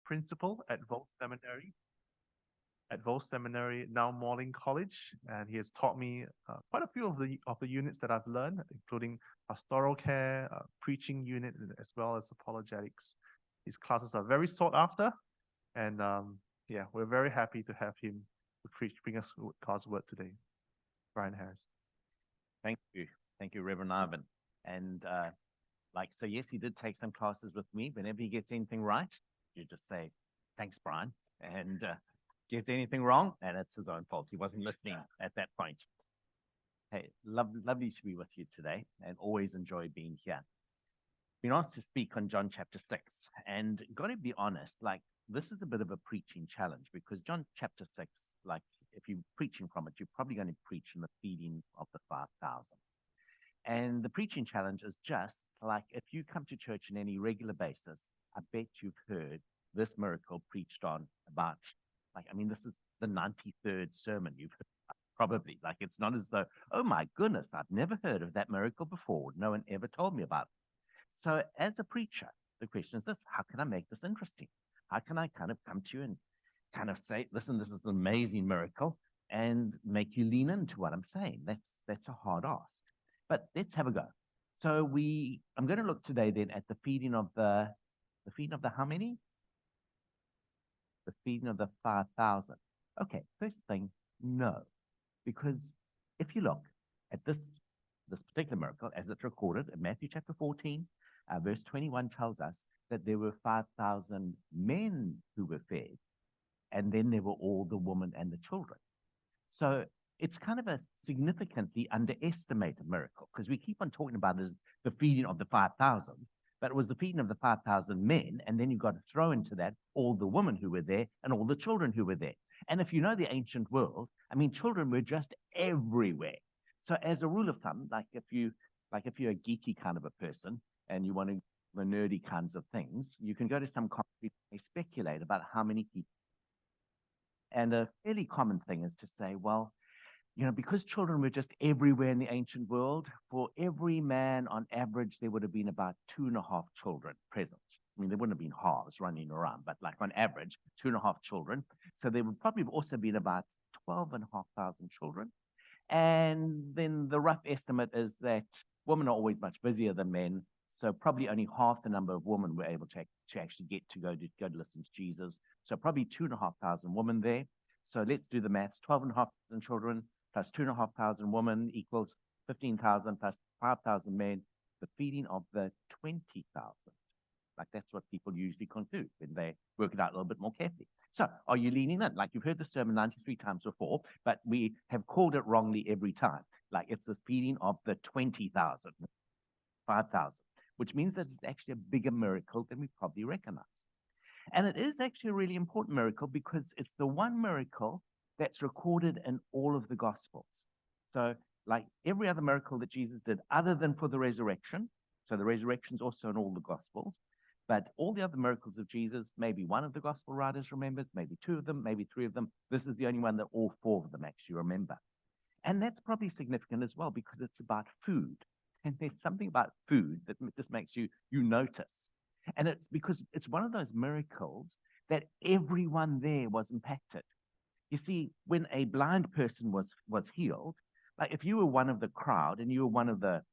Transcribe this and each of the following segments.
principal at Vol Seminary, now Morling College, and he has taught me quite a few of the units that I've learned, including pastoral care, preaching unit, as well as apologetics. His classes are very sought after, and yeah, we're very happy to have him to bring us God's word today. Brian Harris. Thank you. Thank you, Reverend Ivan. And so yes, he did take some classes with me. Whenever he gets anything right, you just say, thanks, Brian. And gets anything wrong, and it's his own fault. He wasn't listening at that point. Hey, lovely to be with you today, and always enjoy being here. Been asked to speak on John chapter 6, and got to be honest, this is a bit of a preaching challenge, because John chapter 6, if you're preaching from it, you're probably going to preach in the feeding of the 5,000. And the preaching challenge is just like if you come to church on any regular basis, I bet you've heard this miracle preached on about, this is the 93rd sermon you've heard, probably. It's not as though, oh my goodness, I've never heard of that miracle before. No one ever told me about it. So as a preacher, the question is this: how can I make this interesting? How can I kind of come to you and kind of say, listen, this is an amazing miracle, and make you lean into what I'm saying? That's a hard ask. But let's have a go. So I'm going to look today then at the feeding of the how many? The feeding of the 5,000. Okay, first thing, no. Because if you look at this particular miracle, as it's recorded in Matthew chapter 14, verse 21 tells us that there were 5,000 men who were fed, and then there were all the women and the children. So it's kind of a significantly underestimated miracle, because we keep on talking about it as the feeding of the 5,000, but it was the feeding of the 5,000 men, and then you've got to throw into that all the women who were there and all the children who were there. And if you know the ancient world, children were just everywhere. So as a rule of thumb, if you're a geeky kind of a person and you want to the nerdy kinds of things, you can go to some country and speculate about how many people. And a fairly common thing is to say, well, because children were just everywhere in the ancient world, for every man on average, there would have been about 2.5 children present. There wouldn't have been halves running around, but on average, 2.5 children. So there would probably have also been about 12,500 children. And then the rough estimate is that women are always much busier than men. So probably only half the number of women were able to actually get to go to listen to Jesus. So probably 2,500 women there. So let's do the maths. 12,500 children plus 2,500 women equals 15,000 plus 5,000 men. The feeding of the 20,000. That's what people usually conclude when they work it out a little bit more carefully. So are you leaning in? You've heard the sermon 93 times before, but we have called it wrongly every time. It's the feeding of the 20,000, 5,000, which means that it's actually a bigger miracle than we probably recognize. And it is actually a really important miracle because it's the one miracle that's recorded in all of the Gospels. So every other miracle that Jesus did, other than for the resurrection, so the resurrection is also in all the Gospels, but all the other miracles of Jesus, maybe one of the Gospel writers remembers, maybe 2 of them, maybe 3 of them. This is the only one that all 4 of them actually remember. And that's probably significant as well because it's about food. And there's something about food that just makes you notice. And it's because it's one of those miracles that everyone there was impacted. You see, when a blind person was healed, if you were one of the crowd and you were one of the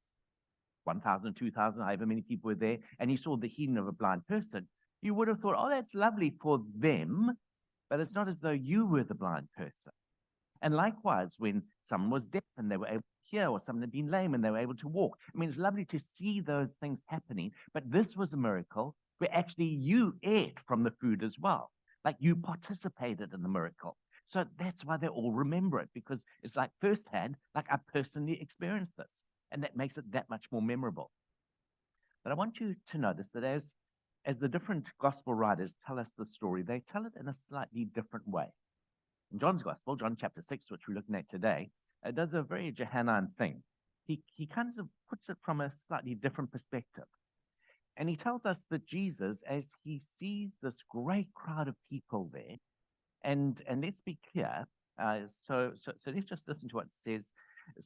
1,000, 2,000, however many people were there, and you saw the healing of a blind person, you would have thought, oh, that's lovely for them, but it's not as though you were the blind person. And likewise, when someone was deaf and they were able to hear, or someone had been lame and they were able to walk, it's lovely to see those things happening, but this was a miracle where actually you ate from the food as well. You participated in the miracle. So that's why they all remember it, because it's firsthand, I personally experienced this. And that makes it that much more memorable. But I want you to notice that as the different gospel writers tell us the story, they tell it in a slightly different way. In John's gospel, John chapter 6, which we're looking at today, does a very Johannine thing. He kind of puts it from a slightly different perspective. And he tells us that Jesus, as he sees this great crowd of people there, and let's be clear, so let's just listen to what it says.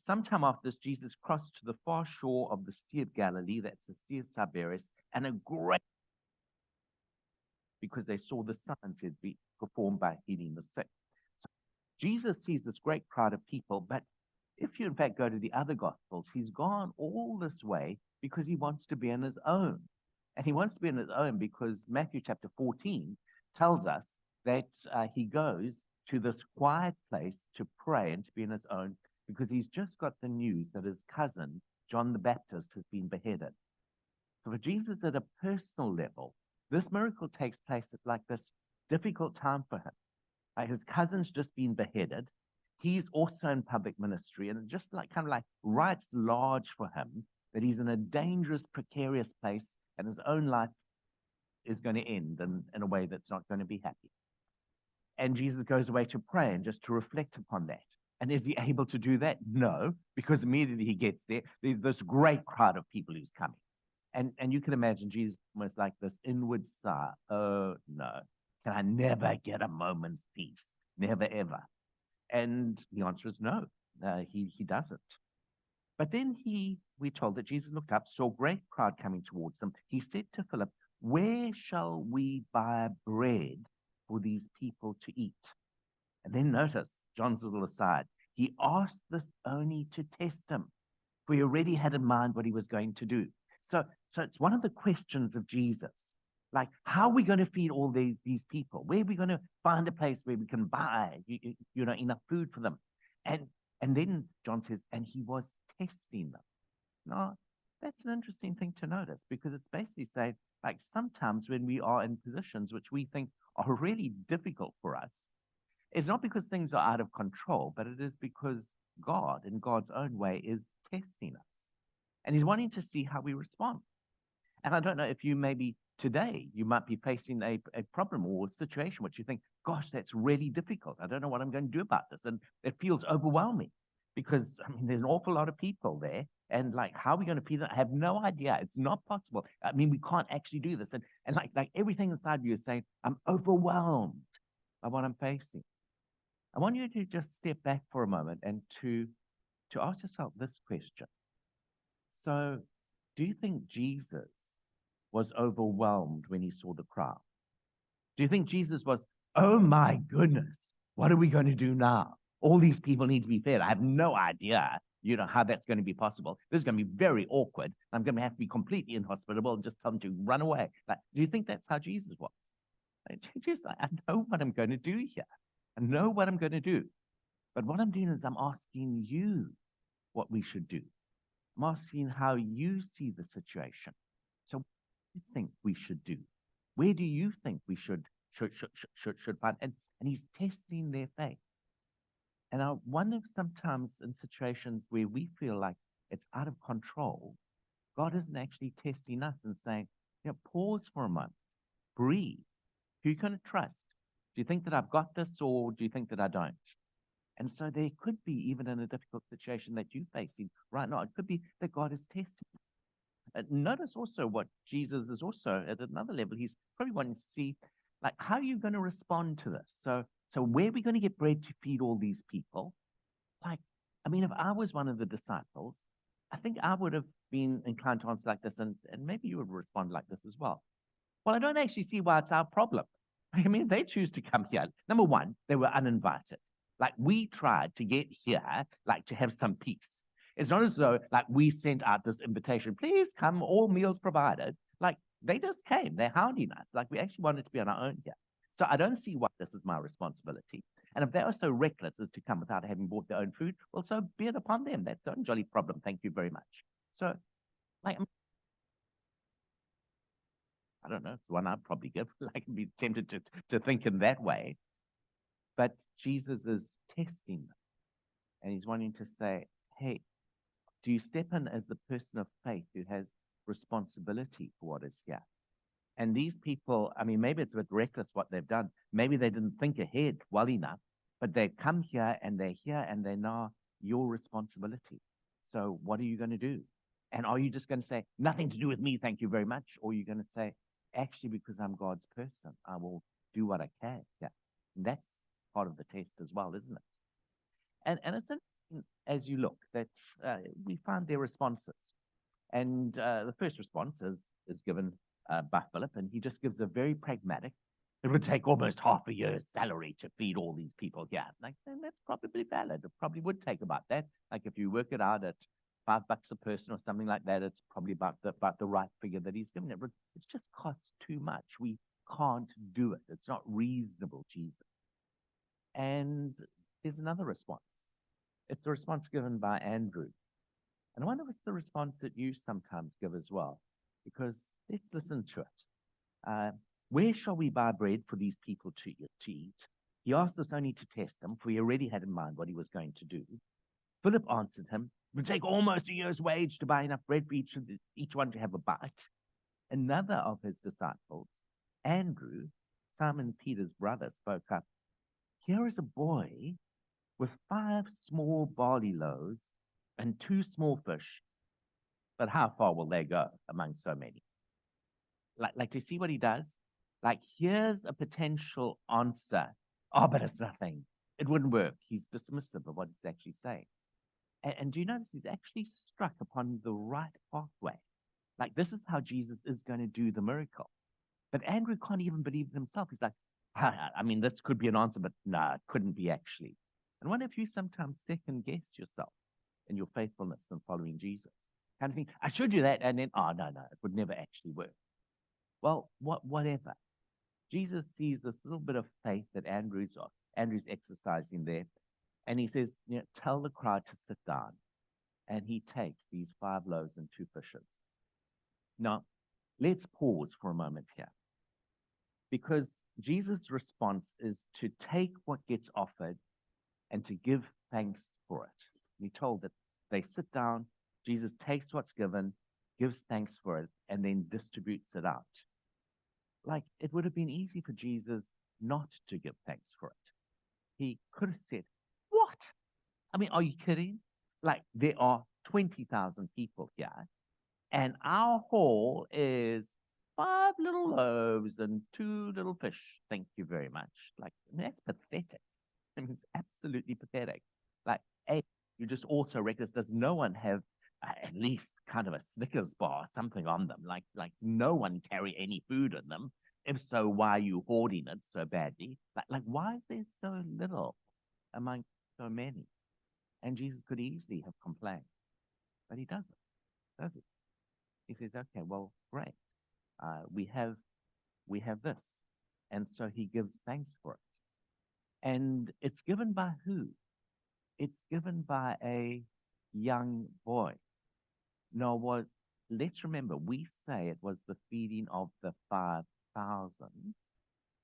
Sometime after this, Jesus crossed to the far shore of the Sea of Galilee, that's the Sea of Tiberias, and a great because they saw the signs he had been performed by healing the sick. So Jesus sees this great crowd of people, but if you in fact go to the other gospels, he's gone all this way because he wants to be on his own. And he wants to be on his own because Matthew chapter 14 tells us that he goes to this quiet place to pray and to be on his own because he's just got the news that his cousin, John the Baptist, has been beheaded. So for Jesus at a personal level, this miracle takes place at like this difficult time for him. His cousin's just been beheaded. He's also in public ministry, and it just like kind of like writes large for him that he's in a dangerous, precarious place, and his own life is going to end in a way that's not going to be happy. And Jesus goes away to pray and just to reflect upon that. And is he able to do that? No, because immediately he gets there, there's this great crowd of people who's coming. And you can imagine Jesus almost like this inward sigh. Oh, no. Can I never get a moment's peace? Never, ever. And the answer is no, he doesn't. But then we're told that Jesus looked up, saw a great crowd coming towards them. He said to Philip, where shall we buy bread for these people to eat? And then notice John's little aside. He asked this only to test him, for he already had in mind what he was going to do. So it's one of the questions of Jesus. Like, how are we going to feed all these people? Where are we going to find a place where we can buy, enough food for them? And then John says, and he was testing them. Now, that's an interesting thing to notice because it's basically saying, like, sometimes when we are in positions which we think are really difficult for us, it's not because things are out of control, but it is because God, in God's own way, is testing us. And he's wanting to see how we respond. And I don't know if you maybe today, you might be facing a problem or a situation which you think, gosh, that's really difficult. I don't know what I'm going to do about this. And it feels overwhelming because, I mean, there's an awful lot of people there. And like, how are we going to feed them? I have no idea. It's not possible. I mean, we can't actually do this. And like everything inside you is saying, I'm overwhelmed by what I'm facing. I want you to just step back for a moment and to ask yourself this question. So, do you think Jesus was overwhelmed when he saw the crowd? Do you think Jesus was, oh my goodness, what are we going to do now? All these people need to be fed. I have no idea, how that's going to be possible. This is going to be very awkward. I'm going to have to be completely inhospitable and just tell them to run away. Like, do you think that's how Jesus was? Jesus, I know what I'm going to do here. I know what I'm going to do. But what I'm doing is I'm asking you what we should do. I'm asking how you see the situation. So what do you think we should do? Where do you think we should find? And he's testing their faith. And I wonder if sometimes in situations where we feel like it's out of control, God isn't actually testing us and saying, pause for a moment, breathe. Who are you going to trust? Do you think that I've got this, or do you think that I don't? And so there could be, even in a difficult situation that you're facing right now, it could be that God is testing. Notice also what Jesus is also at another level. He's probably wanting to see, like, how are you going to respond to this? So where are we going to get bread to feed all these people? Like, I mean, if I was one of the disciples, I think I would have been inclined to answer like this, and maybe you would respond like this as well. Well, I don't actually see why it's our problem. I mean, they choose to come here. Number one, they were uninvited. Like, we tried to get here, like, to have some peace. It's not as though, like, we sent out this invitation, please come, all meals provided. Like, they just came. They're hounding us. Like, we actually wanted to be on our own here. So I don't see why this is my responsibility. And if they are so reckless as to come without having bought their own food, well, so be it upon them. That's their own jolly problem. Thank you very much. So, like, I don't know, it's one I'd probably give. Like, I'd be tempted to think in that way. But Jesus is testing them. And he's wanting to say, hey, do you step in as the person of faith who has responsibility for what is here? And these people, I mean, maybe it's a bit reckless what they've done. Maybe they didn't think ahead well enough, but they've come here and they're now your responsibility. So what are you going to do? And are you just going to say, nothing to do with me, thank you very much? Or are you going to say, actually, because I'm God's person, I will do what I can. Yeah. And that's part of the test as well, isn't it? And it's interesting as you look that we find their responses. And the first response is given by Philip, and he just gives a very pragmatic, It would take almost half a year's salary to feed all these people here. Like, then that's probably valid. It probably would take about that. Like, if you work it out at $5 a person or something like that, it's probably about the right figure that he's given it. But it just costs too much. We can't do it. It's not reasonable, Jesus. And there's another response. It's the response given by Andrew. And I wonder if it's the response that you sometimes give as well, because let's listen to it. Where shall we buy bread for these people to eat? He asked us only to test them, for he already had in mind what he was going to do. Philip answered him, it would take almost a year's wage to buy enough bread for each one to have a bite. Another of his disciples, Andrew, Simon Peter's brother, spoke up. Here is a boy with 5 small barley loaves and 2 small fish, but how far will they go among so many? Like to see what he does? Like, here's a potential answer. Oh, but it's nothing. It wouldn't work. He's dismissive of what he's actually saying. And do you notice he's actually struck upon the right pathway? Like, this is how Jesus is going to do the miracle. But Andrew can't even believe it himself. He's like, I mean, this could be an answer, but no, it couldn't be actually. And I wonder if you sometimes second guess yourself in your faithfulness in following Jesus. Kind of think, I should do that, and then, oh, no, it would never actually work. Well, whatever. Jesus sees this little bit of faith that Andrew's exercising there, and he says, tell the crowd to sit down. And he takes these 5 loaves and 2 fishes. Now, let's pause for a moment here, because Jesus' response is to take what gets offered and to give thanks for it. We're told that they sit down, Jesus takes what's given, gives thanks for it, and then distributes it out. Like, it would have been easy for Jesus not to give thanks for it. He could have said, what? I mean, are you kidding? Like, there are 20,000 people here, and our haul is 5 little loaves and 2 little fish. Thank you very much. Like, that's pathetic. I mean, it's absolutely pathetic. Like, you just also recognize, does no one have at least kind of a Snickers bar, something on them? Like no one carry any food in them. If so, why are you hoarding it so badly? Like why is there so little among so many? And Jesus could easily have complained, but he doesn't, does he? He says, okay, well, great. We have this. And so he gives thanks for it. And it's given by who? It's given by a young boy. Now, let's remember, we say it was the feeding of the 5,000.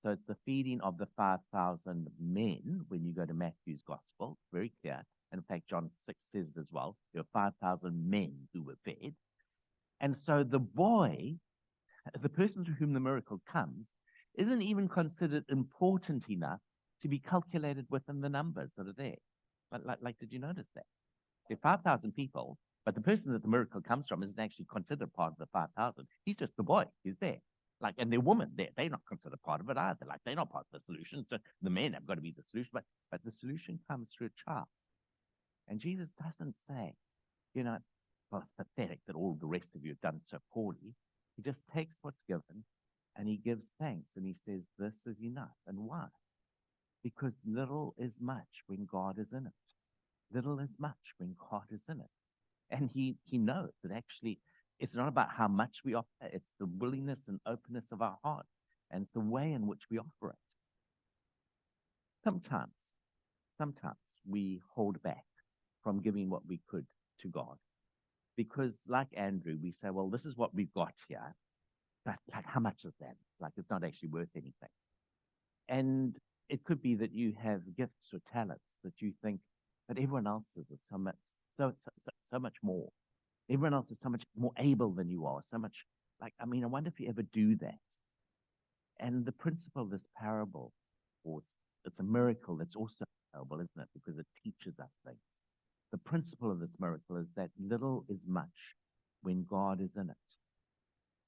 So it's the feeding of the 5,000 men when you go to Matthew's gospel. It's very clear. And in fact, John 6 says it as well. There were 5,000 men who were fed. And so the boy, the person to whom the miracle comes, isn't even considered important enough to be calculated within the numbers that are there. Like, did you notice that? There are 5,000 people, but the person that the miracle comes from isn't actually considered part of the 5,000. He's just the boy. He's there. Like, and the woman there, they're not considered part of it either. Like, they're not part of the solution. So the men have got to be the solution, but the solution comes through a child. And Jesus doesn't say, well, it's pathetic that all the rest of you have done so poorly. He just takes what's given and he gives thanks and he says, this is enough. And why? Because little is much when God is in it. Little is much when God is in it. And he knows that actually it's not about how much we offer, it's the willingness and openness of our heart, and it's the way in which we offer it. Sometimes we hold back from giving what we could to God. Because like Andrew, we say, well, this is what we've got here, but like, how much is that? Like, it's not actually worth anything. And it could be that you have gifts or talents that you think, but everyone else is so much more. Everyone else is so much more able than you are. So much, I wonder if you ever do that. And the principle of this parable, or it's a miracle that's also a parable, isn't it? Because it teaches us things. The principle of this miracle is that little is much when God is in it.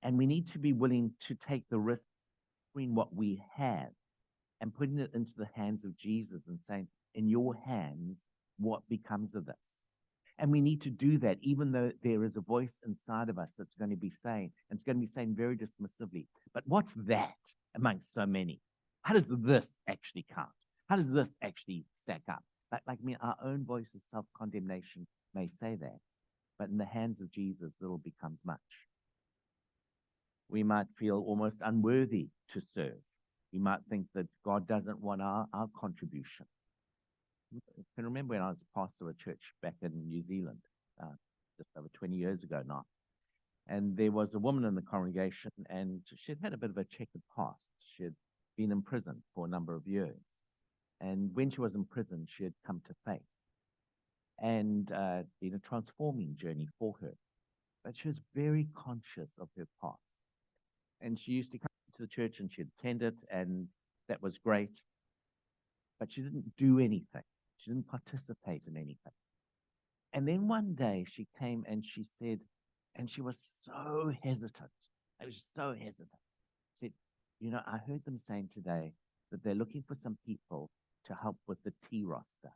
And we need to be willing to take the risk between what we have and putting it into the hands of Jesus and saying, in your hands, what becomes of this? And we need to do that, even though there is a voice inside of us that's going to be saying, and it's going to be saying very dismissively, but what's that amongst so many? how does this actually count? How does this actually stack up? Like me, our own voice of self-condemnation may say that, but in the hands of Jesus, little becomes much. We might feel almost unworthy to serve. We might think that God doesn't want our contribution. I can remember when I was pastor of a church back in New Zealand, just over 20 years ago now. And there was a woman in the congregation, and she had had a bit of a checkered past. She had been in prison for a number of years. And when she was in prison, she had come to faith. And been a transforming journey for her. But she was very conscious of her past. And she used to come to the church and she'd attend it, and that was great. But she didn't do anything. She didn't participate in anything. And then one day she came and she said, and she was so hesitant. I was so hesitant. She said, I heard them saying today that they're looking for some people to help with the tea roster.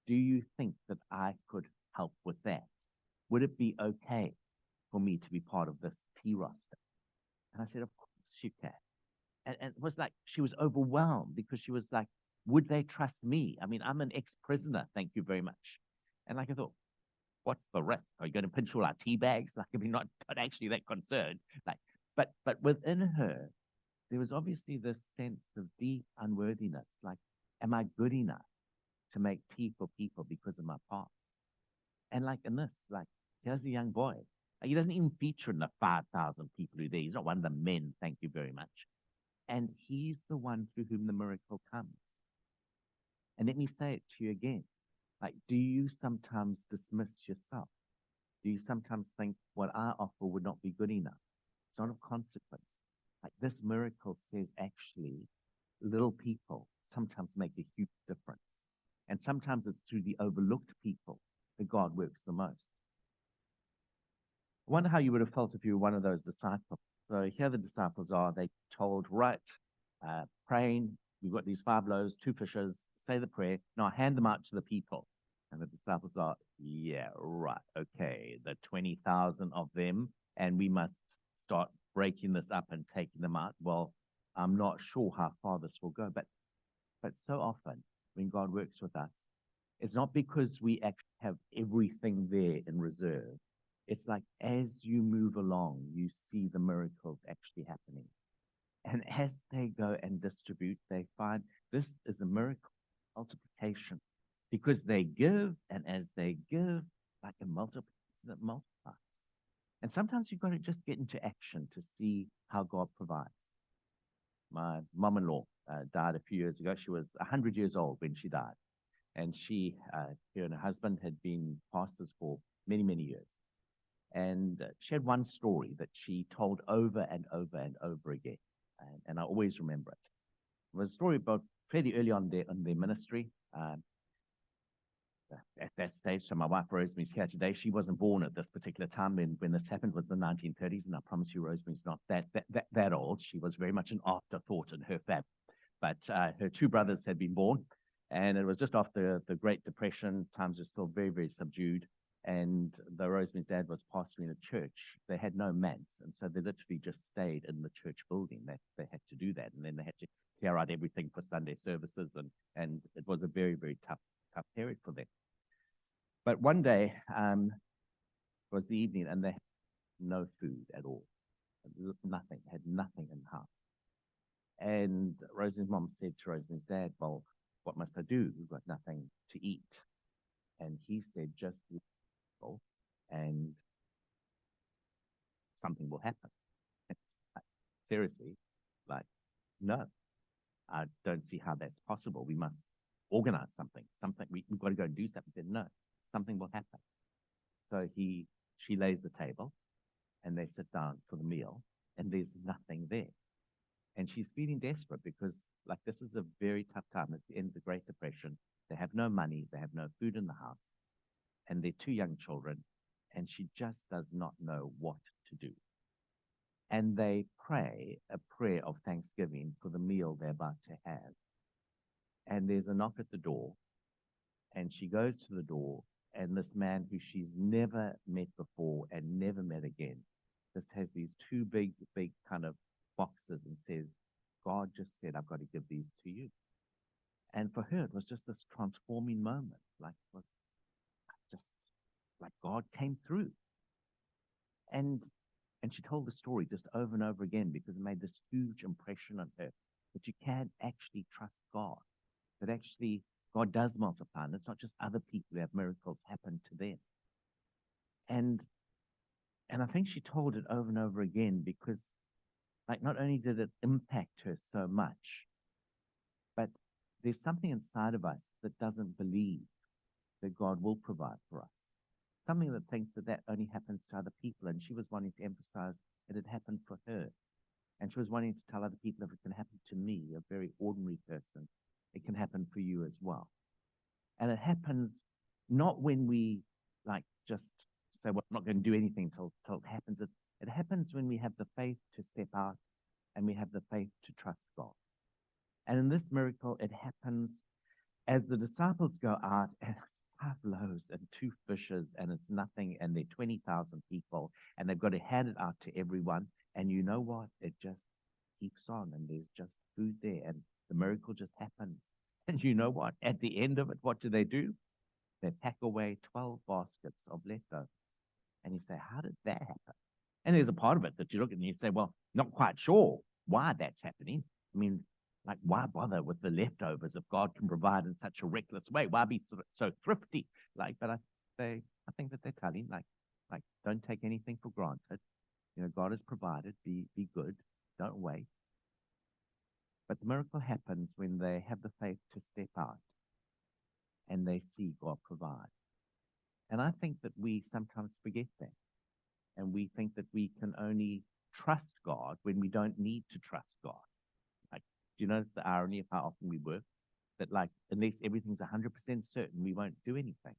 Do you think that I could help with that? Would it be okay for me to be part of this tea roster? And I said, of course you can. And it was like, she was overwhelmed because she was like, would they trust me? I mean, I'm an ex-prisoner, thank you very much. And like I thought, what's the risk? Are you going to pinch all our tea bags? Like, I mean, not actually that concerned. Like, but within her, there was obviously this sense of deep unworthiness. Like, am I good enough to make tea for people because of my past? And like in this, like, here's a young boy. Like, he doesn't even feature in the 5,000 people who are there. He's not one of the men, thank you very much. And he's the one through whom the miracle comes. And let me say it to you again. Like, do you sometimes dismiss yourself? Do you sometimes think what I offer would not be good enough? It's not of consequence. Like, this miracle says actually little people sometimes make a huge difference. And sometimes it's through the overlooked people that God works the most. I wonder how you would have felt if you were one of those disciples. So here the disciples are. They told, right, praying, we've got these 5 loaves, 2 fishes, say the prayer, now hand them out to the people. And the disciples are, yeah, right, okay, the 20,000 of them, and we must start breaking this up and taking them out. Well, I'm not sure how far this will go, but so often when God works with us, it's not because we actually have everything there in reserve. It's like as you move along, you see the miracles actually happening. And as they go and distribute, they find this is a miracle, multiplication. Because they give, and as they give, like a multiplication that multiplies. And sometimes you've got to just get into action to see how God provides. My mom-in-law died a few years ago. She was 100 years old when she died. And she, her and her husband had been pastors for many, many years. And she had one story that she told over and over and over again. And I always remember it. It was a story about fairly early on in their ministry. At that stage, so my wife Rosemary's here today. She wasn't born at this particular time when this happened. Was the 1930s, and I promise you, Rosemary's not that old. She was very much an afterthought in her family. But her 2 brothers had been born, and it was just after the Great Depression. Times were still very, very subdued. And though Rosemary's dad was pastoring a church, they had no manse, and so they literally just stayed in the church building. They had to do that, and then they had to clear out everything for Sunday services, and it was a very, very tough period for them. But one day, it was the evening, and they had no food at all. Nothing, had nothing in the house. And Rosemary's mom said to Rosemary's dad, well, what must I do? We've got nothing to eat. And he said, just and something will happen. Seriously, like, no, I don't see how that's possible. We must organize something. We've got to go and do something. He said, no, something will happen. So she lays the table, and they sit down for the meal, and there's nothing there. And she's feeling desperate because, like, this is a very tough time. It's the end of the Great Depression. They have no money. They have no food in the house. And they're 2 young children, and she just does not know what to do. And they pray a prayer of thanksgiving for the meal they're about to have. And there's a knock at the door, and she goes to the door, and this man who she's never met before and never met again just has these 2 big kind of boxes and says, God just said, I've got to give these to you. And for her, it was just this transforming moment, like it was just like God came through. And and she told the story just over and over again because it made this huge impression on her that you can actually trust God, that actually God does multiply, and it's not just other people who have miracles happen to them. And I think she told it over and over again because, like, not only did it impact her so much, but there's something inside of us that doesn't believe that God will provide for us. Something that thinks that that only happens to other people. And she was wanting to emphasize that it happened for her. And she was wanting to tell other people, if it can happen to me, a very ordinary person, it can happen for you as well. And it happens not when we like just say, well, I'm not going to do anything till it happens. It happens when we have the faith to step out and we have the faith to trust God. And in this miracle, it happens as the disciples go out and 5 loaves and 2 fishes, and it's nothing, and they're 20,000 people, and they've got to hand it out to everyone. And you know what? It just keeps on, and there's just food there, and the miracle just happens. And you know what? At the end of it, what do? They pack away 12 baskets of leftovers. And you say, how did that happen? And there's a part of it that you look at and you say, well, not quite sure why that's happening. I mean, like, why bother with the leftovers if God can provide in such a reckless way? Why be so thrifty? Like, but I think that they're telling, like, don't take anything for granted. You know, God has provided. Be good. Don't wait. But the miracle happens when they have the faith to step out and they see God provide. And I think that we sometimes forget that. And we think that we can only trust God when we don't need to trust God. Like, do you notice the irony of how often we work? That, like, unless everything's 100% certain, we won't do anything.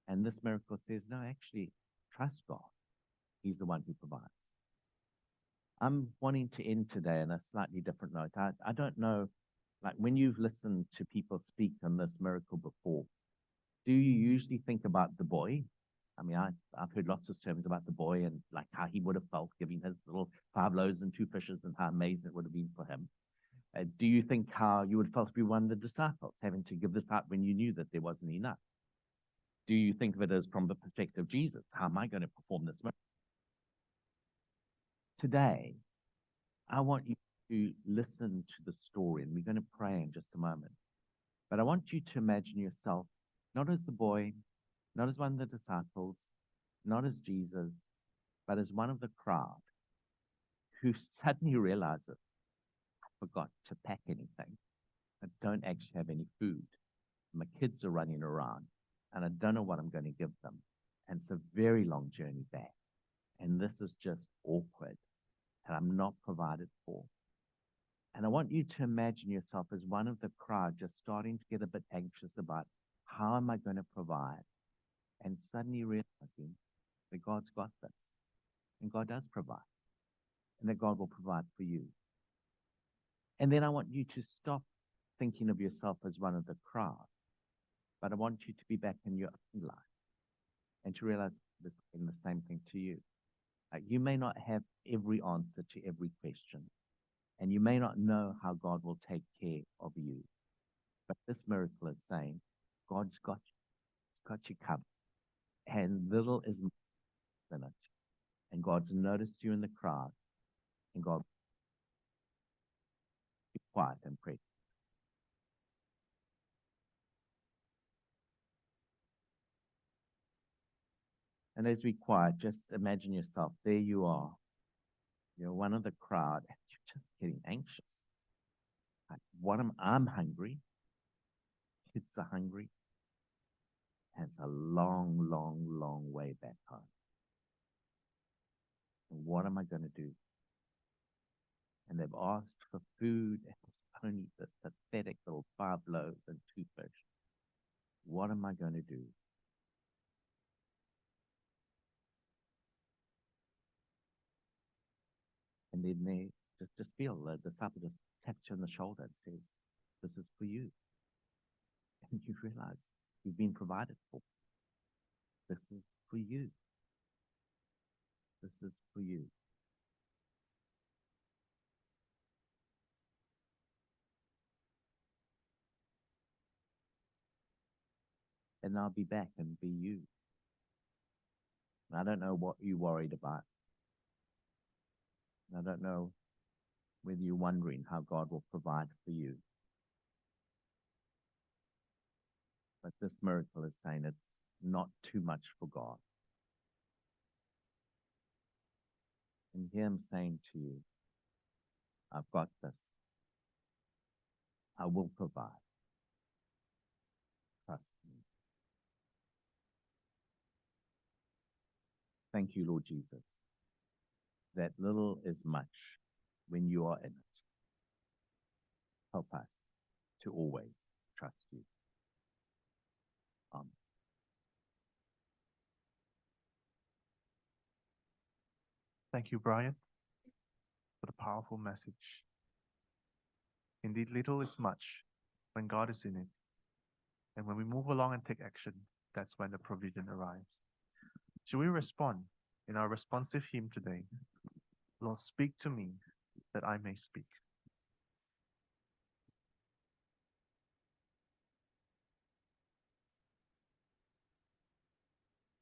And this miracle says, no, actually, trust God. He's the one who provides. I'm wanting to end today on a slightly different note. I don't know, like, when you've listened to people speak on this miracle before, do you usually think about the boy? I mean, I've heard lots of sermons about the boy and like how he would have felt giving his little 5 loaves and 2 fishes and how amazing it would have been for him. Do you think how you would have felt to be one of the disciples, having to give this out when you knew that there wasn't enough? Do you think of it as from the perspective of Jesus? How am I going to perform this miracle? Today, I want you to listen to the story, and we're going to pray in just a moment. But I want you to imagine yourself not as the boy, not as one of the disciples, not as Jesus, but as one of the crowd who suddenly realizes, I forgot to pack anything. I don't actually have any food. My kids are running around, and I don't know what I'm going to give them. And it's a very long journey back. And this is just awkward, and I'm not provided for. And I want you to imagine yourself as one of the crowd just starting to get a bit anxious about, how am I going to provide? And suddenly realizing that God's got this, and God does provide, and that God will provide for you. And then I want you to stop thinking of yourself as one of the crowd, but I want you to be back in your own life and to realize this in the same thing to you. Like, you may not have every answer to every question, and you may not know how God will take care of you, but this miracle is saying, God's got you. He's got you covered. And little is more than it. And God's noticed you in the crowd, and God, be quiet and pray. And as we quiet, just imagine yourself, there you are. You're one of the crowd, and you're just getting anxious. Like, I'm hungry. Kids are hungry. And it's a long, long, long way back home. And what am I going to do? And they've asked for food, and it's only this pathetic little 5 loaves and 2 fish. What am I going to do? And then they just feel the disciple just taps you on the shoulder and says, this is for you. And you realize you've been provided for. This is for you. This is for you. then I'll be back and be you. I don't know what you worried about. I don't know whether you're wondering how God will provide for you. But this miracle is saying it's not too much for God. And here I'm saying to you, I've got this. I will provide. Trust me. Thank you, Lord Jesus. That little is much when you are in it. Help us to always trust you. Amen. Thank you, Brian, for the powerful message. Indeed, little is much when God is in it. And when we move along and take action, that's when the provision arrives. Should we respond in our responsive hymn today? Lord, speak to me that I may speak.